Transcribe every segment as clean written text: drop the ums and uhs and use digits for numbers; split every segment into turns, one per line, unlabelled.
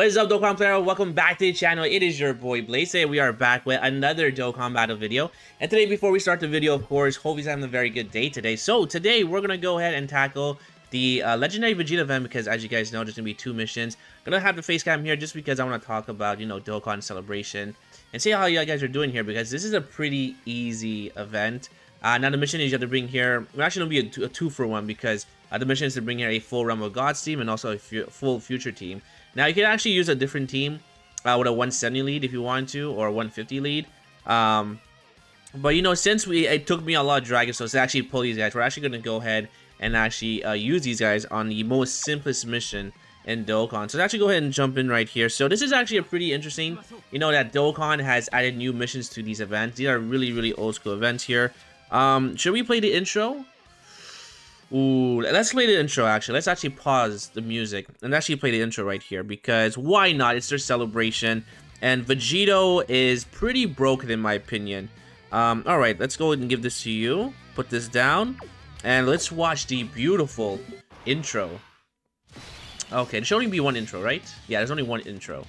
What is up, Dokkan player? Welcome back to the channel. It is your boy Blaze. Today we are back with another Dokkan battle video. And today, before we start the video, of course, hope he's having a very good day today. So today we're gonna go ahead and tackle the legendary Vegeta event because, as you guys know, there's gonna be two missions. Gonna have the face cam here just because I want to talk about, you know, Dokkan celebration and see how you guys are doing here, because this is a pretty easy event. Now the mission is you have to bring here. We're actually gonna be a 2-for-1 because the mission is to bring here a full Realm of Gods team and also a full Future team. Now you can actually use a different team with a 170 lead if you want to, or a 150 lead. But you know, since it took me a lot of dragons, so to actually pull these guys, we're actually gonna go ahead and actually use these guys on the most simplest mission in Dokkan. So let's actually go ahead and jump in right here. So this is actually a pretty interesting, you know, that Dokkan has added new missions to these events. These are really old school events here. Should we play the intro? Ooh, let's play the intro actually. Let's actually pause the music and actually play the intro right here, because why not? It's their celebration, and Vegeta is pretty broken in my opinion. Alright, let's go ahead and give this to you. Put this down, and let's watch the beautiful intro. Okay, there should only be one intro, right? Yeah, there's only one intro.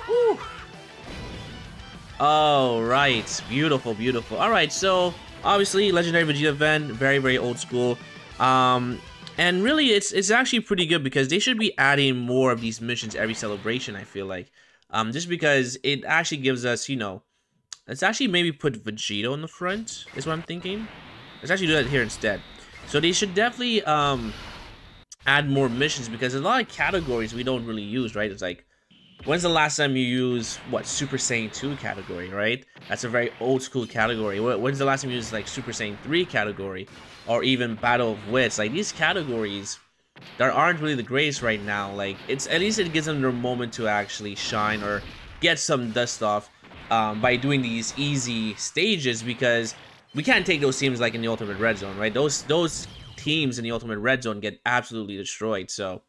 Woo. Oh, right. Beautiful. Alright, so obviously legendary Vegeta event, very old school. And really it's actually pretty good because they should be adding more of these missions every celebration, I feel like. Just because it actually gives us, you know, let's actually maybe put Vegeta in the front, is what I'm thinking. Let's actually do that here instead. So they should definitely add more missions, because there's a lot of categories we don't really use, right? It's like, when's the last time you used, what, Super Saiyan 2 category, right? That's a very old school category. When's the last time you used, like, Super Saiyan 3 category? Or even Battle of Wits? Like, these categories that aren't really the greatest right now. Like, it's, at least it gives them their moment to actually shine or get some dust off by doing these easy stages, because we can't take those teams like in the Ultimate Red Zone, right? Those teams in the Ultimate Red Zone get absolutely destroyed, so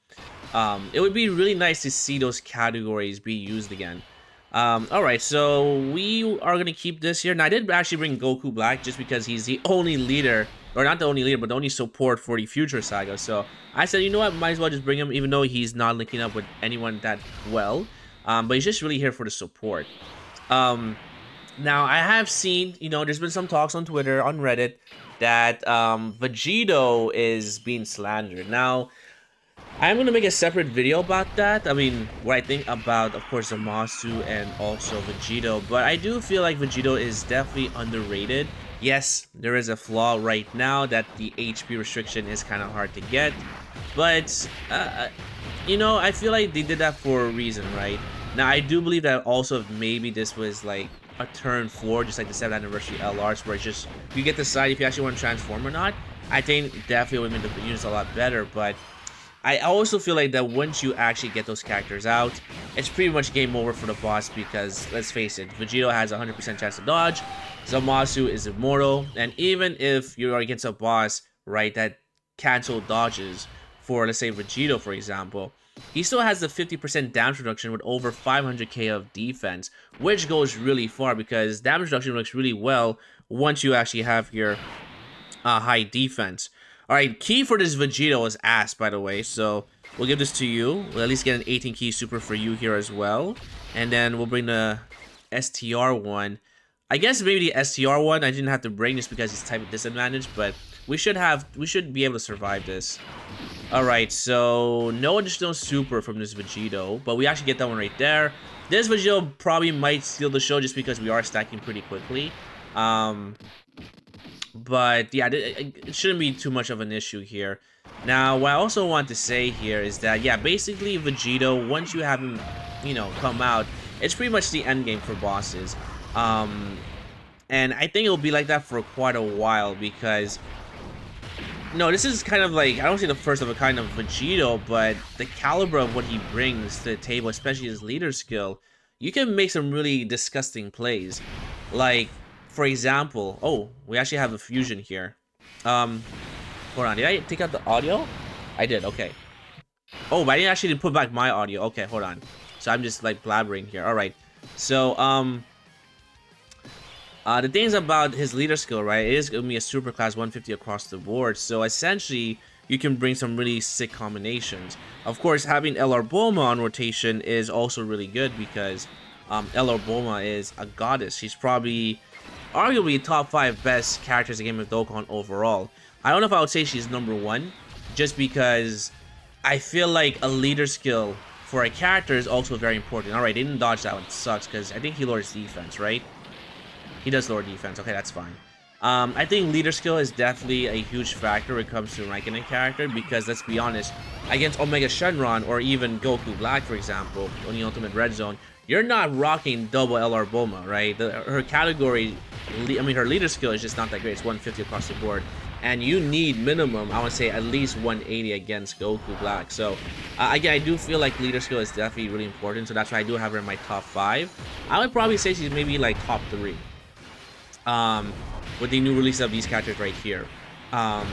it would be really nice to see those categories be used again. Alright, so we are gonna keep this here. Now I did actually bring Goku Black just because he's the only leader, or not the only leader, but the only support for the Future Saga. So I said, you know what, might as well just bring him, even though he's not linking up with anyone that well. But he's just really here for the support. Now I have seen, you know, there's been some talks on Twitter, on Reddit, that Vegeta is being slandered. Now I'm going to make a separate video about that. I mean, what I think about, of course, Zamasu and also Vegeta. But I do feel like Vegeta is definitely underrated. Yes, there is a flaw right now that the HP restriction is kind of hard to get. But, you know, I feel like they did that for a reason, right? Now, I do believe that also maybe this was like a turn 4, just like the 7th anniversary LRs, where it's just, you get to decide if you actually want to transform or not. I think definitely would make the units a lot better, but I also feel like that once you actually get those characters out, it's pretty much game over for the boss, because, let's face it, Vegeta has a 100% chance to dodge, Zamasu is immortal, and even if you're against a boss, right, that cancel dodges for, let's say, Vegeta, for example, he still has the 50% damage reduction with over 500k of defense, which goes really far, because damage reduction works really well once you actually have your high defense. Alright, key for this Vegeta is ass, by the way, so we'll give this to you. We'll at least get an 18 key super for you here as well. And then we'll bring the STR one. I guess maybe the STR one I didn't have to bring just because it's type of disadvantage, but we should be able to survive this. Alright, so no additional super from this Vegeta, but we actually get that one right there. This Vegeta probably might steal the show just because we are stacking pretty quickly. But yeah, it shouldn't be too much of an issue here. Now, what I also want to say here is that, yeah, basically Vegeta, once you have him, you know, come out, it's pretty much the end game for bosses. And I think it'll be like that for quite a while, because, no, this is kind of like, I don't say the first of a kind of Vegeta, but the caliber of what he brings to the table, especially his leader skill, you can make some really disgusting plays. Like, for example, oh, we actually have a fusion here. Hold on, did I take out the audio? I did, okay. Oh, but I didn't actually put back my audio. Okay, hold on. So I'm just like blabbering here. Alright. So, The things about his leader skill, right? It is going to be a super class 150 across the board. So essentially, you can bring some really sick combinations. Of course, having LR Bulma on rotation is also really good because LR Bulma is a goddess. She's probably arguably top 5 best characters in Game of Dokkan overall. I don't know if I would say she's number 1, just because I feel like a leader skill for a character is also very important. Alright, they didn't dodge that one. It sucks because I think he lowers defense, right? He does lower defense. Okay, that's fine. I think leader skill is definitely a huge factor when it comes to ranking a character because, let's be honest, against Omega Shenron or even Goku Black, for example, on the Ultimate Red Zone, you're not rocking double LR Bulma, right? Her category, I mean, her leader skill is just not that great. It's 150 across the board. And you need minimum, I would say, at least 180 against Goku Black. So, again, I do feel like leader skill is definitely really important. So that's why I do have her in my top 5. I would probably say she's maybe like top 3. With the new release of these characters right here. But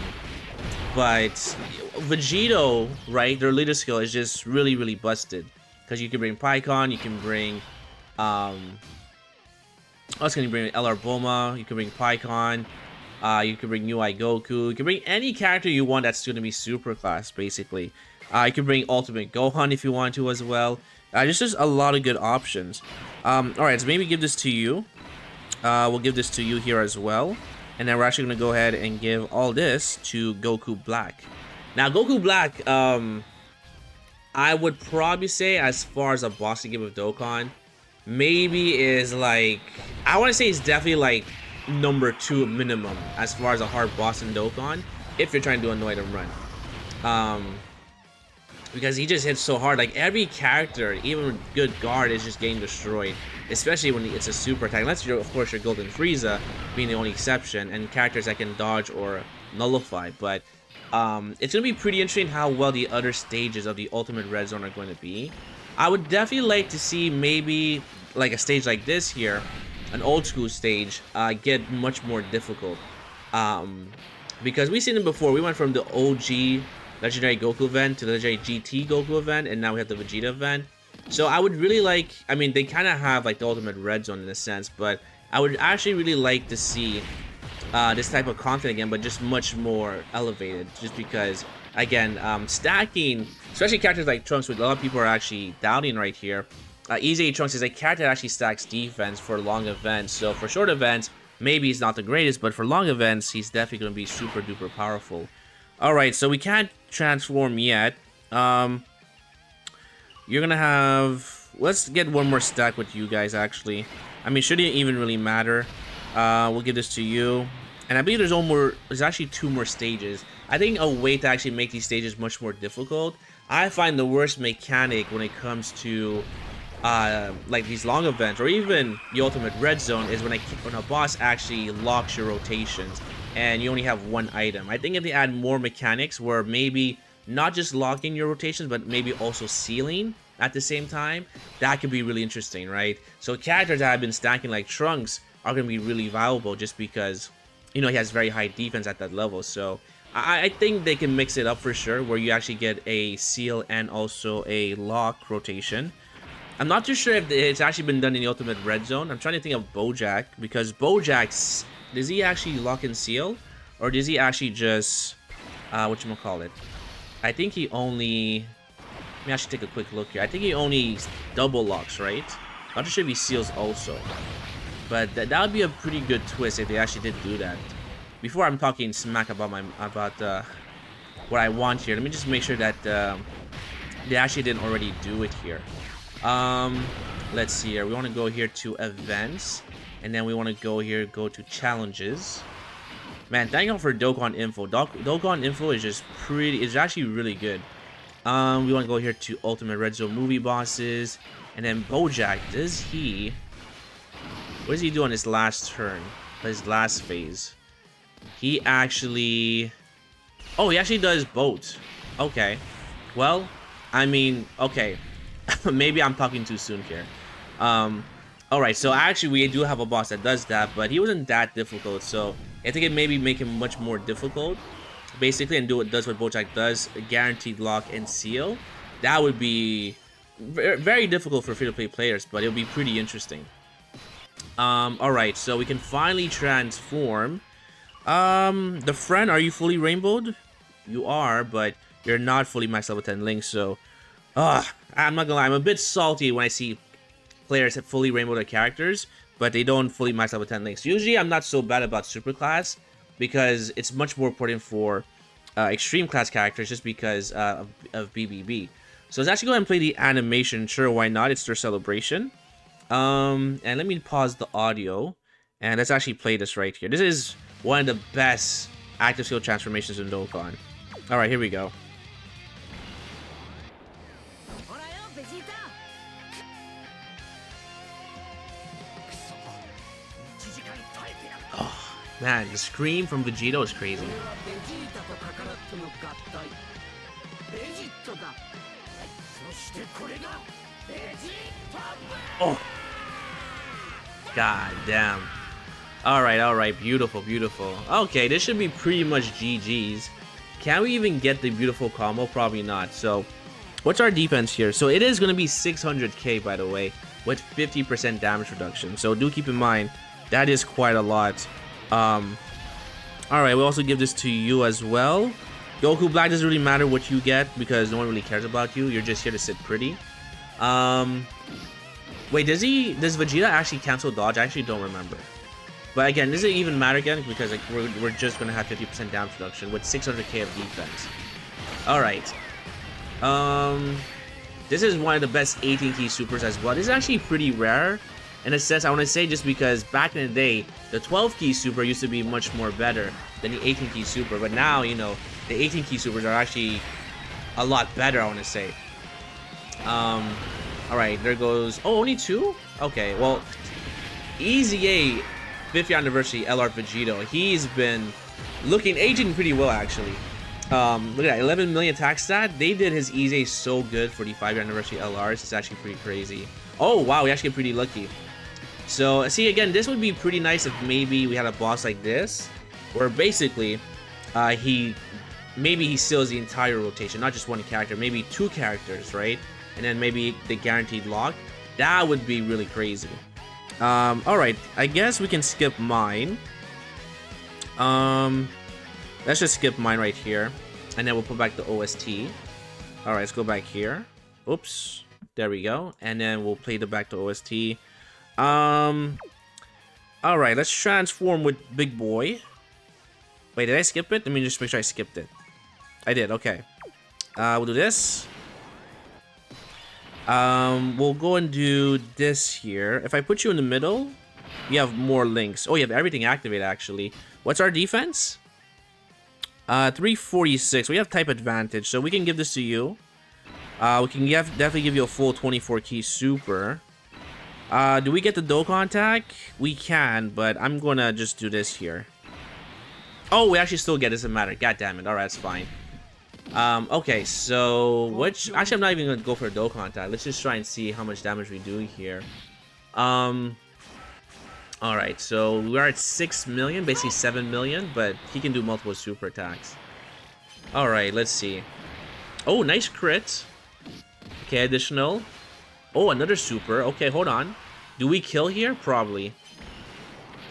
Vegeta, right, their leader skill is just really, really busted. Because you can bring Pycon, you can bring, what's going to bring LR Bulma, you can bring Pycon, you can bring UI Goku, you can bring any character you want that's going to be super class, basically. You can bring Ultimate Gohan if you want to as well. There's just a lot of good options. Alright, so maybe give this to you. We'll give this to you here as well. And then we're actually going to go ahead and give all this to Goku Black. Now, Goku Black, I would probably say, as far as a boss in Game of Dokkan, maybe is like, I want to say it's definitely like number 2 minimum as far as a hard boss in Dokkan, if you're trying to do annoy and run. Because he just hits so hard. Like, every character, even good guard, is just getting destroyed. Especially when it's a super attack. Unless you're, of course, your Golden Frieza being the only exception, and characters that can dodge or nullify. But it's going to be pretty interesting how well the other stages of the Ultimate Red Zone are going to be. I would definitely like to see maybe like a stage like this here, an old school stage, get much more difficult. Because we've seen it before. We went from the OG Legendary Goku event to the Legendary GT Goku event, and now we have the Vegeta event. So I would really like, I mean, they kind of have like the Ultimate Red Zone in a sense, but I would actually really like to see this type of content again, but just much more elevated, just because, again, stacking, especially characters like Trunks, which a lot of people are actually doubting right here. Easy Trunks is a character that actually stacks defense for long events, so for short events, maybe he's not the greatest, but for long events, he's definitely going to be super duper powerful. Alright, so we can't transform yet. You're gonna have, let's get one more stack with you guys, actually. I mean, shouldn't even really matter. We'll give this to you. And I believe there's actually 2 more stages. I think a way to actually make these stages much more difficult, I find the worst mechanic when it comes to like these long events or even the Ultimate Red Zone is when a boss actually locks your rotations and you only have 1 item. I think if they add more mechanics where maybe not just locking your rotations, but maybe also sealing at the same time, that could be really interesting, right? So characters that have been stacking like Trunks are going to be really valuable just because, you know, he has very high defense at that level. So I think they can mix it up for sure, where you actually get a seal and also a lock rotation. I'm not too sure if it's actually been done in the Ultimate Red Zone. I'm trying to think of Bojack, because Bojack, does he actually lock and seal? Or does he actually just, whatchamacallit? I think he only, let me actually take a quick look here. I think he only double locks, right? Not too sure if he seals also. But that would be a pretty good twist if they actually did do that. Before I'm talking smack about what I want here, let me just make sure that they actually didn't already do it here. Let's see here. We want to go here to events, and then we want to go to challenges. Man, thank you for Dokkan info. Dokkan info is just is actually really good. We want to go here to Ultimate Red Zone movie bosses, and then Bojack. What does he do on his last turn? His last phase? He actually does both. Okay. Well, I mean, okay. Maybe I'm talking too soon here. Alright, so actually we do have a boss that does that, but he wasn't that difficult, so I think it maybe make him much more difficult, basically, and does what Bojack does, guaranteed lock and seal. That would be very difficult for free-to-play players, but it'll be pretty interesting. Alright, so we can finally transform. The friend, are you fully rainbowed? You are, but you're not fully maxed level 10 Link, so... I'm not gonna lie, I'm a bit salty when I see players have fully rainbowed their characters, but they don't fully max level 10 Links. Usually, I'm not so bad about Super Class, because it's much more important for Extreme Class characters, just because of BBB. So let's actually go ahead and play the animation. Sure, why not? It's their celebration. And let me pause the audio, and let's actually play this right here. This is one of the best active skill transformations in Dokkan. Alright, here we go. Oh, man, the scream from Vegeta is crazy. Oh, god damn. Alright, beautiful, beautiful. Okay, this should be pretty much GG's. Can we even get the beautiful combo? Probably not. So, what's our defense here? So, it is going to be 600k, by the way, with 50% damage reduction. So, do keep in mind, that is quite a lot. Alright, we'll also give this to you as well. Goku Black doesn't really matter what you get, because no one really cares about you. You're just here to sit pretty. Wait, does Vegeta actually cancel dodge? I actually don't remember. But again, does it even matter again? Because like we're just gonna have 50% damage reduction with 600k of defense. Alright. This is one of the best 18 key supers as well. This is actually pretty rare in a sense, I want to say, just because back in the day, the 12 key super used to be much more better than the 18 key super. But now, you know, the 18 key supers are actually a lot better, I want to say. Alright, there goes... Oh, only 2? Okay, well, Easy A 50th anniversary LR Vegeta. He's been aging pretty well, actually. Look at that, 11 million attack stat. They did his Easy A so good for the 5th anniversary LRs. It's actually pretty crazy. Oh, wow, we actually get pretty lucky. So, see, again, this would be pretty nice if maybe we had a boss like this, where basically, he seals the entire rotation, not just one character, maybe 2 characters, right? And then maybe the guaranteed lock. That would be really crazy. Alright, I guess we can skip mine. Let's just skip mine right here, and then we'll put back the OST. Alright, let's go back here. Oops. There we go. And then we'll play the back to OST. Alright, let's transform with Big Boy. Wait, did I skip it? Let me just make sure I skipped it. I did, okay. We'll do this. We'll go and do this here. If I put you in the middle, you have more links. Oh, you have everything activated, actually. What's our defense? 346. We have type advantage, so we can give this to you. We can definitely give you a full 24 key super. Do we get the Dokkan attack? We can, but I'm gonna just do this here. Oh, we actually still get it. Doesn't matter. God damn it. Alright, that's fine. Okay, so actually I'm not even gonna go for a Dokkan attack. Let's just try and see how much damage we do here. Alright, so we are at 6 million, basically 7 million, but he can do multiple super attacks. Alright, let's see. Oh, nice crit. Okay, additional. Oh, another super. Okay, hold on. Do we kill here? Probably.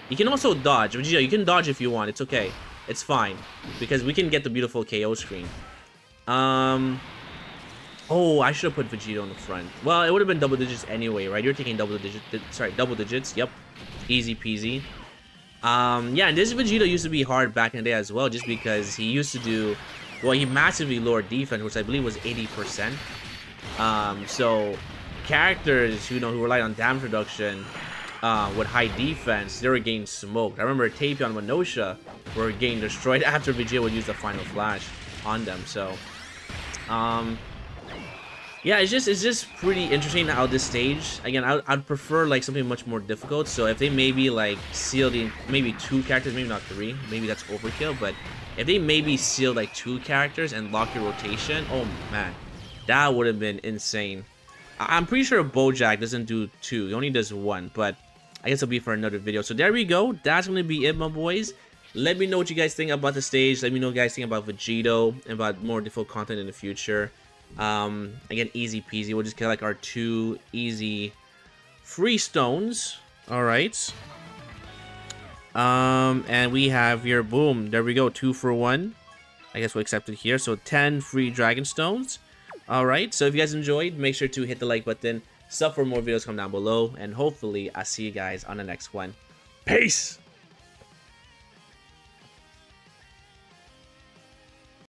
You can also dodge. Vegeta, you can dodge if you want. It's okay. It's fine. Because we can get the beautiful KO screen. Oh, I should have put Vegeta on the front. Well, it would have been double digits anyway, right? You're taking double digits. Yep. Easy peasy. Yeah, and this Vegeta used to be hard back in the day as well, just because he used to do... Well, he massively lowered defense, which I believe was 80%. So characters who relied on damage reduction with high defense, they were getting smoked. I remember Tapion and Manosha were getting destroyed after Vegeta would use the final flash on them. So yeah, it's just pretty interesting how this stage, again, I'd prefer like something much more difficult. So if they maybe like seal maybe 2 characters, maybe not 3, maybe that's overkill, but if they maybe seal like 2 characters and lock your rotation, oh man, that would have been insane. I'm pretty sure Bojack doesn't do 2, he only does 1, but I guess it'll be for another video. So there we go, that's gonna be it, my boys. Let me know what you guys think about the stage. Let me know what you guys think about Vegito and about more difficult content in the future. Again, easy peasy. We'll just get like our 2 easy free stones. All right. And we have here, boom, there we go, 2 for 1. I guess we'll accept it here. So 10 free dragon stones. All right, so if you guys enjoyed, make sure to hit the like button. Sub for more videos come down below, and hopefully I'll see you guys on the next one. Peace.